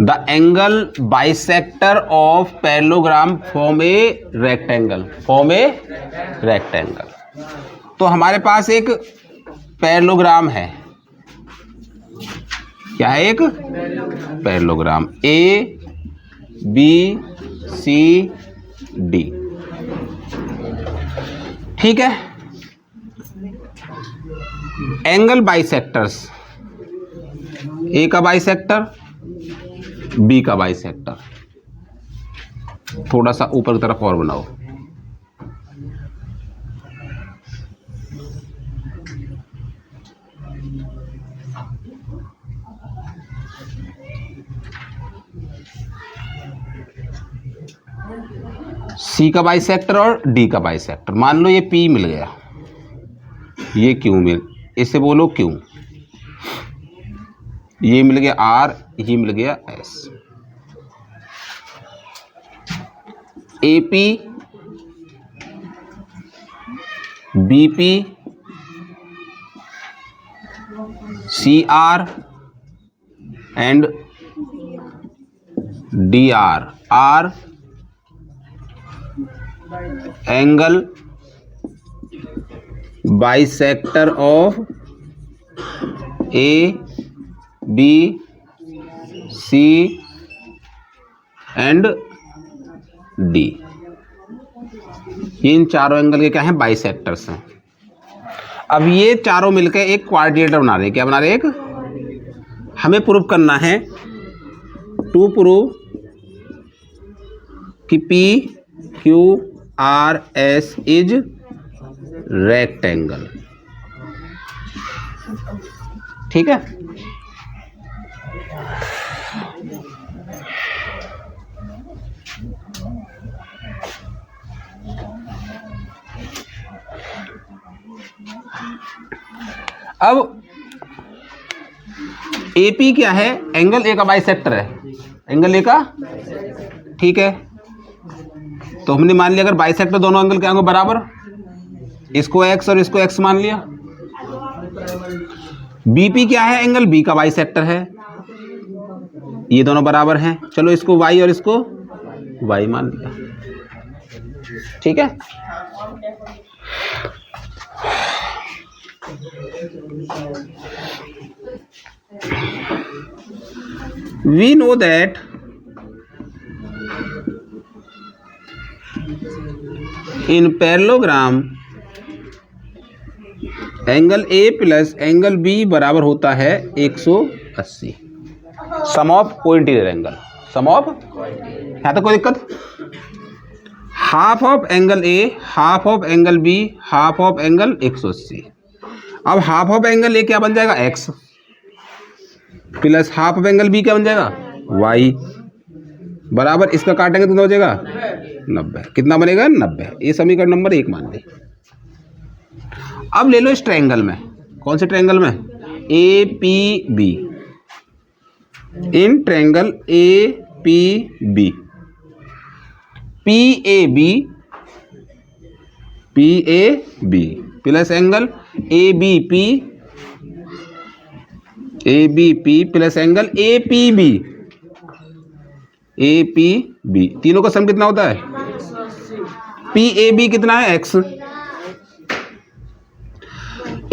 The angle bisector of parallelogram form a rectangle, form a rectangle. तो हमारे पास एक पैरेललोग्राम है, क्या है? एक parallelogram A B C D, ठीक है। एंगल बाइसेक्टर्स, ए का बाइसेक्टर, बी का बाइसेक्टर, थोड़ा सा ऊपर की तरफ और बनाओ। सी का बाइसेक्टर और डी का बाइसेक्टर। मान लो ये पी मिल गया, ये क्यू मिल, इसे बोलो क्यू, ये मिल गया आर, ये मिल गया S. A P B P C R and D R R angle bisector of A B C and D. इन चारों एंगल के क्या हैं? बाइसेक्टर्स हैं। अब ये चारों मिलकर एक क्वाड्रिलेटरल बना रहे हैं। क्या बना रहे हैं? एक, हमें प्रूव करना है, टू प्रूव कि P Q R S is rectangle, ठीक है। अब एपी क्या है? एंगल ए का बाइसेक्टर है, एंगल ए का, ठीक है। तो हमने मान लिया अगर बाइसेक्टर दोनों एंगल क्या होंगे? बराबर, इसको एक्स और इसको एक्स मान लिया। बीपी क्या है? एंगल बी का बाइसेक्टर है, ये दोनों बराबर हैं। चलो इसको वाई और इसको वाई मान लिया, ठीक है। We know that in parallelogram angle A plus angle B बराबर होता है 180। Sum of cointerior angle, sum of, यहाँ तक कोई दिक्कत? Half of angle A, half of angle B, half of angle 180। अब हाफ ऑफ एंगल ए क्या बन जाएगा? X, plus half of angle B क्या बन जाएगा? वाई, बराबर इसका काटेंगे तो हो जाएगा 90। कितना बनेगा? 90। ये समीकरण नंबर 1 मान ली। अब ले लो इस ट्रायंगल में, कौन से ट्रायंगल में? A P B. In triangle A P B, P A B, P A B plus angle A B P, A B P plus angle A P B, A P B, तीनों का सम कितना होता है? P A B कितना है? X.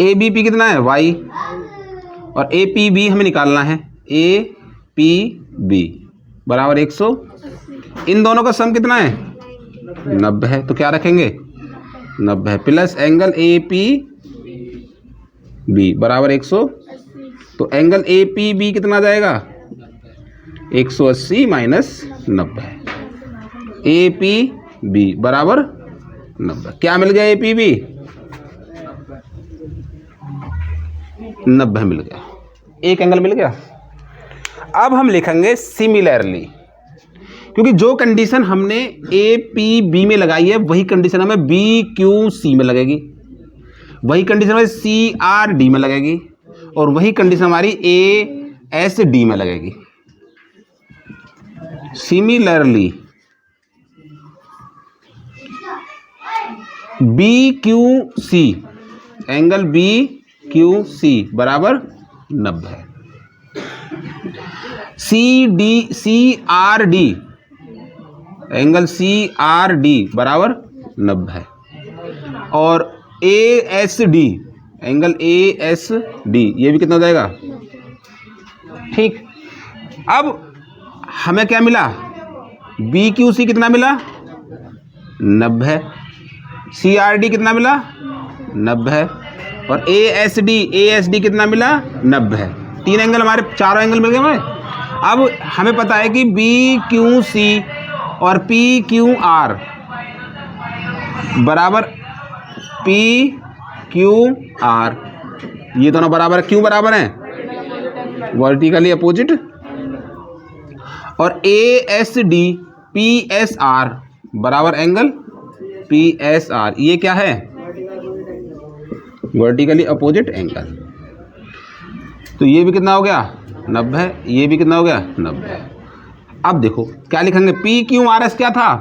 ए B P कितना है? Y. और ए पी बी हमें निकालना है, ए पी बी बराबर 100। इन दोनों का सम कितना है? 90 है। तो क्या रखेंगे? 90 plus angle A P B बराबर 100। तो एंगल ए पी बी कितना जाएगा? 180 माइनस 90। ए पी बी बराबर 90। क्या मिल गया? ए पी बी 90 मिल गया, एक एंगल मिल गया। अब हम लिखेंगे सिमिलरली, क्योंकि जो कंडीशन हमने ए पी बी में लगाई है वही कंडीशन हमें बी क्यू सी में लगेगी, वही कंडीशन हमें सी आर डी में लगेगी, और वही कंडीशन हमारी ए एस डी में लगेगी। Similarly B Q C, angle B Q C बराबर 90 है। CRD, एंगल CRD बराबर 90 है। और ASD, एंगल ASD ये भी कितना हो जाएगा? ठीक। अब हमें क्या मिला? BQC कितना मिला? 90। CRD कितना मिला? 90। और ASD कितना मिला? 90। तीन एंगल हमारे, चारों एंगल मिल गए हमें। अब हमें पता है कि BQC और PQR बराबर PQR, ये दोनों बराबर है। क्यों बराबर हैं? Vertically opposite. और ASD PSR बराबर एंगल PSR, ये क्या है? Vertically opposite angle. तो ये भी कितना हो गया? 90। ये भी कितना हो गया? 90। अब देखो क्या लिखेंगे? PQRS क्या था?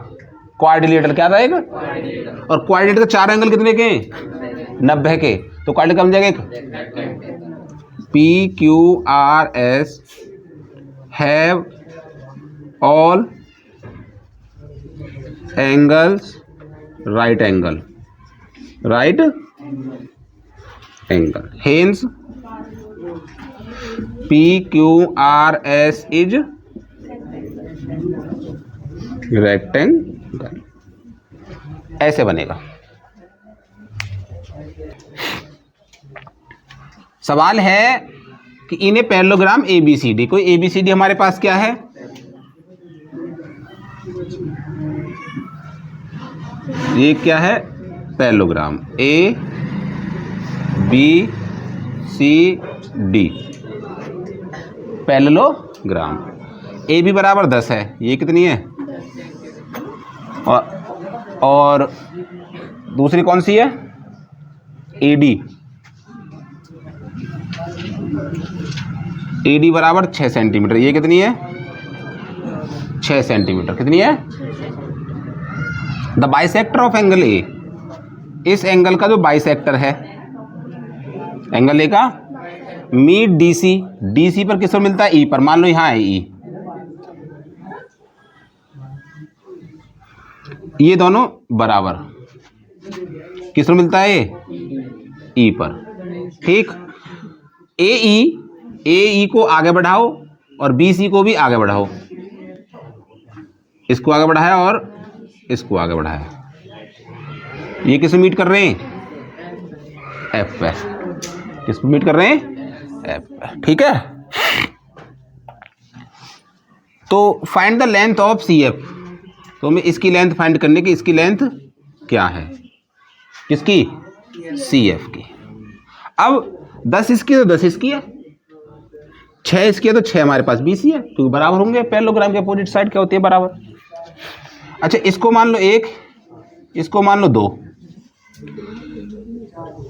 क्वाड्रिलेटरल क्या था एक? और क्वाड्रिलेटरल के चार एंगल कितने के? 90 के। तो क्वाड्रिलेटरल बन जाएगा एक। PQRS have all angles right angle, hence PQRS is rectangle. ऐसे बनेगा। सवाल है कि इन्हें पैरेललोग्राम ABCD, कोई ABCD हमारे पास क्या है? ये क्या है? Parallelogram ABCD, parallelogram. AB बराबर 10 है, ये कितनी है? और दूसरी कौन सी है? AD बराबर 6 सेंटीमीटर, ये कितनी है? 6 सेंटीमीटर। कितनी है? The bisector of angle A, इस एंगल का जो बाइसेक्टर है एंगल A का, मीट DC पर किस पर मिलता है? E पर। मान लो यहाँ है E, ये दोनों बराबर किस पर मिलता है? E पर। ठीक। AE को आगे बढ़ाओ और BC को भी आगे बढ़ाओ। इसको आगे बढ़ाया और इसको आगे बढ़ाया। ये किस मीट कर रहे हैं? F पे। किस मीट कर रहे हैं? F पे। ठीक है। तो find the length of CF, तो हमें इसकी लेंथ फाइंड करने की, इसकी लेंथ क्या है? किसकी? CF की। अब 10 इसकी है तो 10 इसकी है, 6 इसकी है तो 6 हमारे पास BC है, क्योंकि बराबर होंगे। पैरेललोग्राम के अपोजिट साइड क्या होती है? बराबर। अच्छा, इसको मान लो 1, इसको मान लो 2।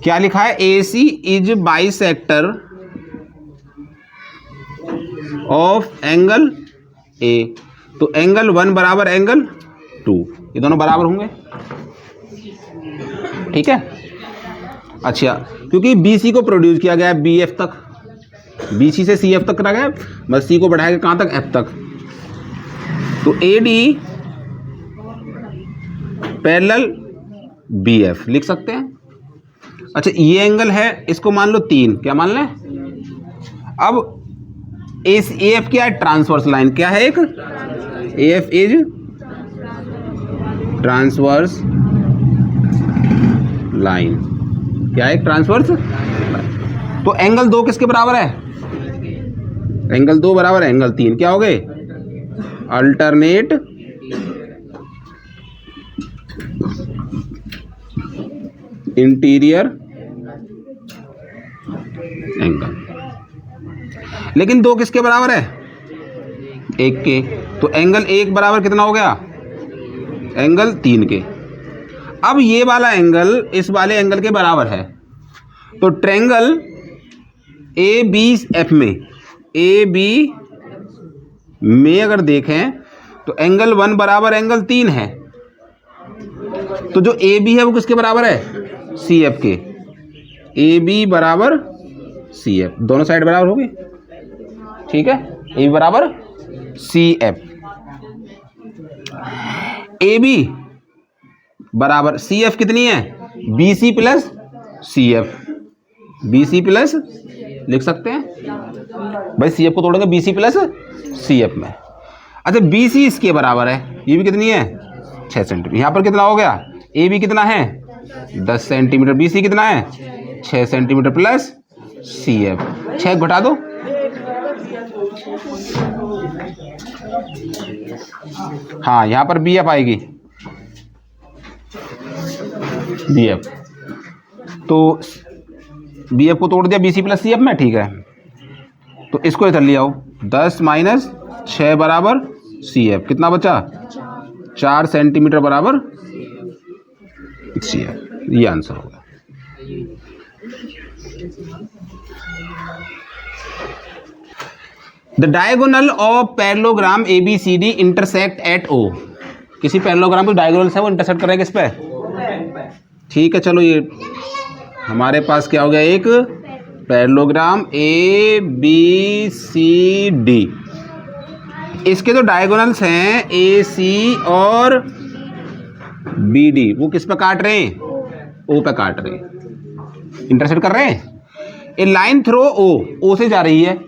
क्या लिखा है? AC is bisector of angle A, तो एंगल 1 बराबर एंगल 2, ये दोनों बराबर होंगे। ठीक है। अच्छा, क्योंकि BC को प्रोड्यूस किया गया है BF तक, BC से CF तक करा गया, बस C को बढ़ाएगा कहाँ तक? F तक। तो AD पैरेलल BF लिख सकते हैं। अच्छा, ये एंगल है, इसको मान लो 3, क्या मान लें? अब AF क्या है? Transverse line. क्या है? एक AF इज ट्रांसवर्स लाइन। क्या है? Transverse line. तो एंगल 2 किसके बराबर है? एंगल 2 बराबर है एंगल 3। क्या हो गए? Alternate interior angle. लेकिन 2 किसके बराबर है? 1 के। तो एंगल 1 बराबर कितना हो गया? एंगल 3 के। अब ये वाला एंगल इस वाले एंगल के बराबर है, तो ट्रायंगल ABF में, AB में अगर देखें तो एंगल 1 बराबर एंगल 3 है, तो जो AB है वो किसके बराबर है? CF के। AB बराबर CF, दोनों साइड बराबर हो गई। ठीक है, ए बी बराबर सी एफ। ए बी बराबर सी एफ कितनी है, B C plus C F, B C plus लिख सकते हैं भाई, सी एफ को तोड़ेंगे B C plus C F में। अच्छा बी सी इसके बराबर है, ये भी कितनी है 6 सेंटीमीटर। यहाँ पर कितना हो गया, ए बी कितना है 10 सेंटीमीटर, बी सी कितना है 6 सेंटीमीटर प्लस सी एफ, 6 घटा दो, हाँ यहाँ पर बी एफ आएगी, बी एफ, तो बी एफ को तोड़ दिया B C plus C F में, ठीक है। तो इसको इधर ले आओ, 10 माइनस 6 बराबर सी एफ, कितना बचा 4 सेंटीमीटर बराबर सी एफ, ये आंसर होगा। The diagonal of parallelogram A B C D intersect at O, किसी पैरेललोग्राम के डायगोनल्स है वो इंटरसेक्ट कर रहे हैं किस पे, ठीक है। चलो ये हमारे पास क्या हो गया, एक parallelogram A B C D, इसके जो डायगोनल्स हैं ए सी और बी डी वो किस पे काट रहे हैं, ओ पे काट रहे हैं, इंटरसेक्ट कर रहे हैं। ए लाइन थ्रो ओ से जा रही है,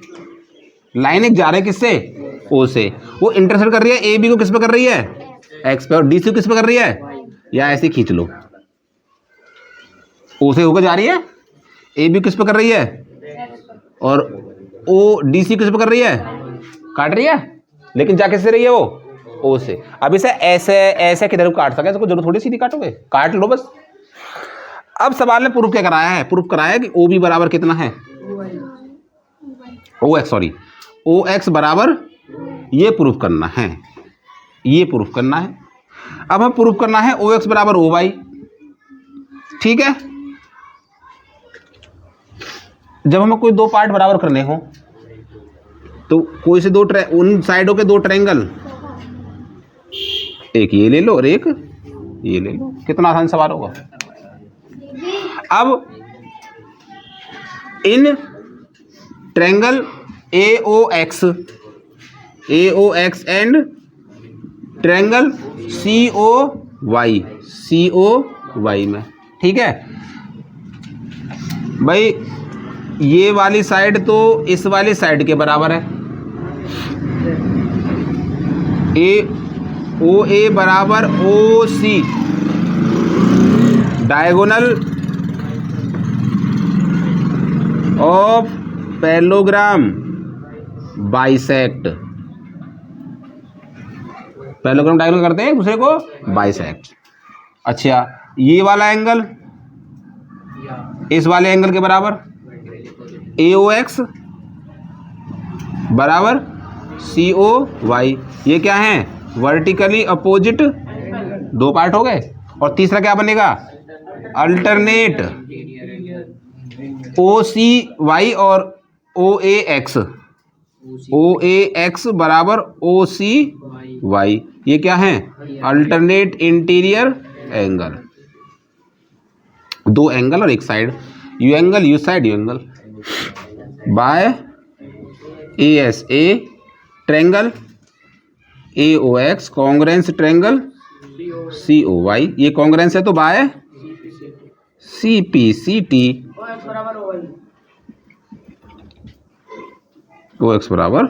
लाइन एक जा रहा है किससे, ओ से, वो इंटरसेक्ट कर रही है ए बी को किस पे कर रही है, एक्स पे, और डी सी को किस पे कर रही है, या ऐसे खींच लो, ओ से होकर जा रही है, ए बी किस पे कर रही है, और ओ डी सी किस पे कर रही है, काट रही है, लेकिन जा किससे रही है वो, ओ से। अब इसे ऐसे ऐसे किधर काट सके, इसको जरूर थोड़ी सीधी काटोगे, काट लो बस। अब सवाल ने प्रूफ क्या कराया है, प्रूफ कराया कि ओ बी बराबर कितना है, ओ एक्स, सॉरी ओ एक्स बराबर, ये प्रूफ करना है, ये प्रूफ करना है। अब हमें प्रूफ करना है ओ एक्स बराबर ओ वाई, ठीक है। जब हमें कोई दो पार्ट बराबर करने हो तो कोई से दो उन साइडों के दो ट्रायंगल, एक ये ले लो और एक ये ले लो, कितना आसान सवाल होगा। अब इन triangle A O X and triangle C O Y में, ठीक है भाई, ये वाली साइड तो इस वाली साइड के बराबर है, ओ ए बराबर O C, diagonal of parallelogram bisect, parallelogram diagonal करते हैं दूसरे को बाइसेक्ट। अच्छा ये वाला एंगल इस वाले एंगल के बराबर, ए ओ एक्स बराबर सी ओ वाई, ये क्या है वर्टिकली अपोजिट, दो पार्ट हो गए। और तीसरा क्या बनेगा, अल्टरनेट ओ सी वाई और ओ ए एक्स बराबर ओ सी वाई, ये क्या है अल्टरनेट इंटीरियर एंगल, दो एंगल और एक side, U angle U side U angle, by A S A triangle A O X congruence triangle C O Y, ये कॉन्ग्रेंस है तो by C P C T O X बराबर।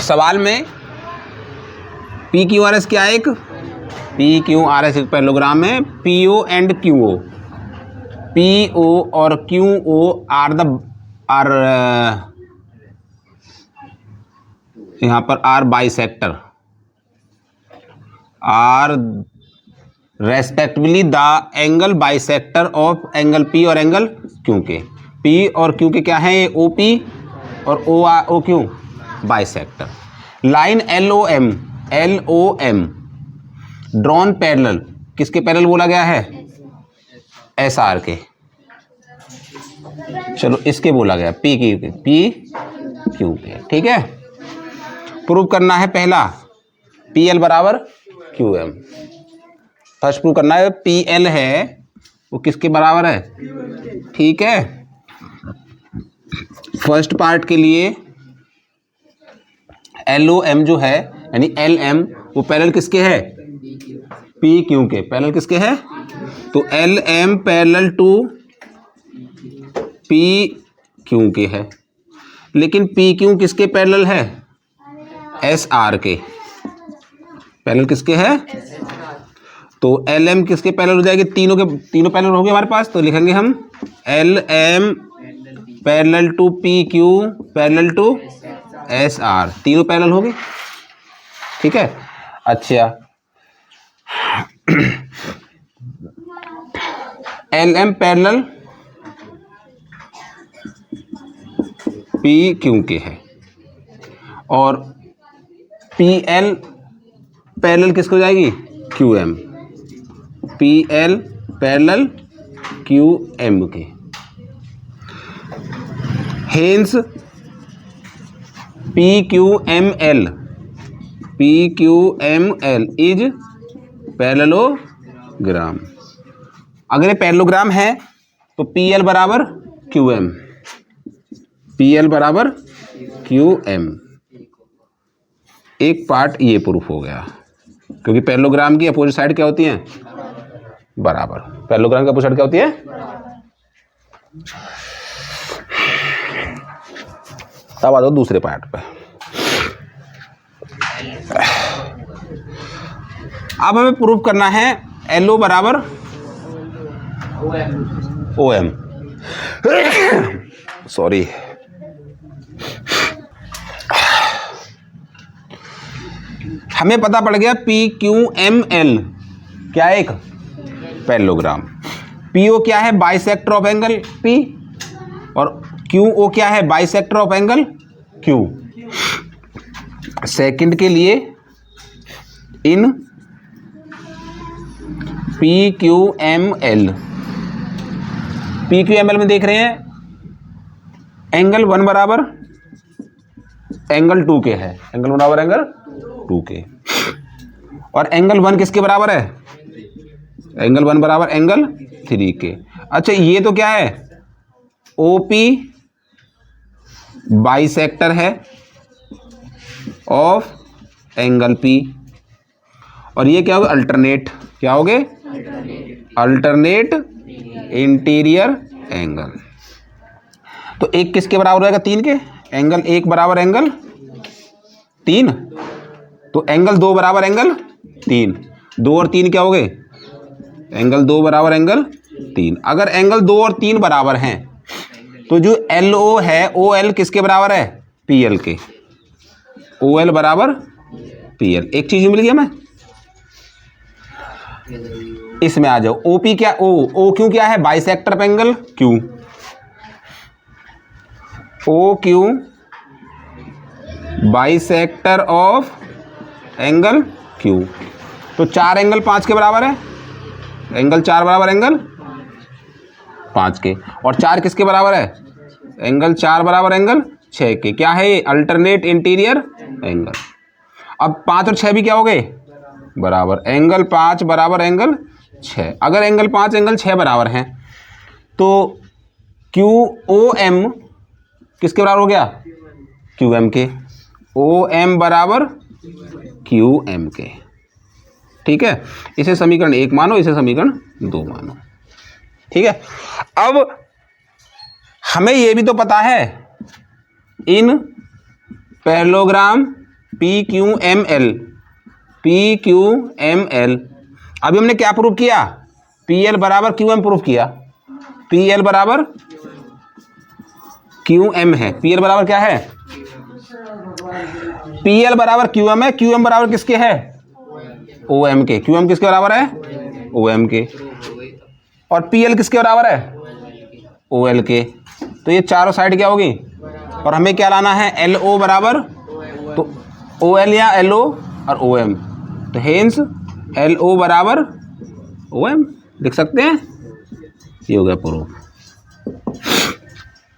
सवाल में P Q R S क्या है, एक P Q R S एक पैरेललोग्राम है, P O and Q O, P O और क्यू ओ आर यहाँ पर are bisector, are respectively the angle bisector of angle P और एंगल क्यू के, पी और क्यू के क्या है, ओ पी और O Q bisector. Line L O M drawn parallel, किसके पैरेलल बोला गया है, एस आर के, चलो इसके बोला गया पी क्यू के, ठीक है। प्रूव करना है पहला पी एल बराबर क्यू एम, फर्स्ट प्रूव करना है पी एल है वो किसके बराबर है, ठीक है। फर्स्ट पार्ट के लिए LOM जो है यानी LM वो पैरेलल किसके है? PQ के। पैरेलल किसके है? तो LM पैरेलल टू PQ के है, लेकिन PQ किसके पैरेलल है? SR के। पैरेलल किसके है? तो LM किसके पैरेलल हो जाएगी? तीनों पैरेलल हो गए हमारे पास, तो लिखेंगे हम LM parallel to PQ parallel to SR। तीनों पैरेलल हो गए, ठीक है। अच्छा, LM पैरेलल PQ के है और PL पैरेलल किसको जाएगी? QM। PL पैरेलल QM के। Hence PQML is parallelogram. अगर ये पैरेललोग्राम है तो PL बराबर QM, PL बराबर QM। एक पार्ट ये प्रूफ हो गया, क्योंकि पैरेललोग्राम की अपोजिट साइड क्या होती है? बराबर। पैरेललोग्राम की अपोजिट साइड क्या होती है? अब आ जाओ दूसरे पार्ट पे। अब हमें प्रूफ करना है LO बराबर OM। सॉरी, हमें पता पड़ गया PQML क्या है? एक पैरेललोग्राम। PO क्या है? Bisector of angle P। और QO क्या है? Bisector of angle Q। Second के लिए इन PQML में देख रहे हैं एंगल 1 बराबर एंगल 2 के है। एंगल 1 बराबर एंगल 2 के। और एंगल 1 किसके बराबर है? एंगल 1 बराबर एंगल 3 के। अच्छा, ये तो क्या है? OP बाइसेक्टर है ऑफ एंगल P। और ये क्या होगा? अल्टरनेट। क्या हो गए? Alternate interior angle. तो एक किसके बराबर रहेगा? 3 के। एंगल 1 बराबर एंगल 3, तो एंगल 2 बराबर एंगल 3। 2 और 3 क्या हो गए? एंगल 2 बराबर एंगल 3। अगर एंगल 2 और 3 बराबर हैं तो जो LO है OL किसके बराबर है? PL के। OL बराबर PL। एक चीज मिल गया मैं, इसमें आ जाओ। OP क्या? OQ क्या है? Bisector of angle Q। OQ bisector of angle Q। तो 4 एंगल 5 के बराबर है। एंगल 4 बराबर एंगल 5 के। और 4 किसके बराबर है? एंगल 4 बराबर एंगल 6 के। क्या है ये? Alternate interior angle. अब 5 और 6 भी क्या हो गए? बराबर। एंगल 5 बराबर एंगल 6। अगर एंगल 5 एंगल 6 बराबर हैं तो QOM किसके बराबर हो गया? QM के। OM बराबर QM के। ठीक है, इसे समीकरण 1 मानो, इसे समीकरण 2 मानो। ठीक है, अब हमें यह भी तो पता है इन पैरेललोग्राम PQML अभी हमने क्या प्रूफ किया? PL बराबर QM प्रूफ किया। PL बराबर QM है। PL बराबर क्या है? PL बराबर QM है। QM बराबर किसके है? OM के। QM किसके बराबर है? OM के। और PL किसके बराबर है? OL के। तो ये चारों साइड क्या होगी? और हमें क्या लाना है? LO बराबर, तो OL या LO और OM, तो हेंस LO बराबर OM लिख सकते हैं। ये हो गया प्रूफ।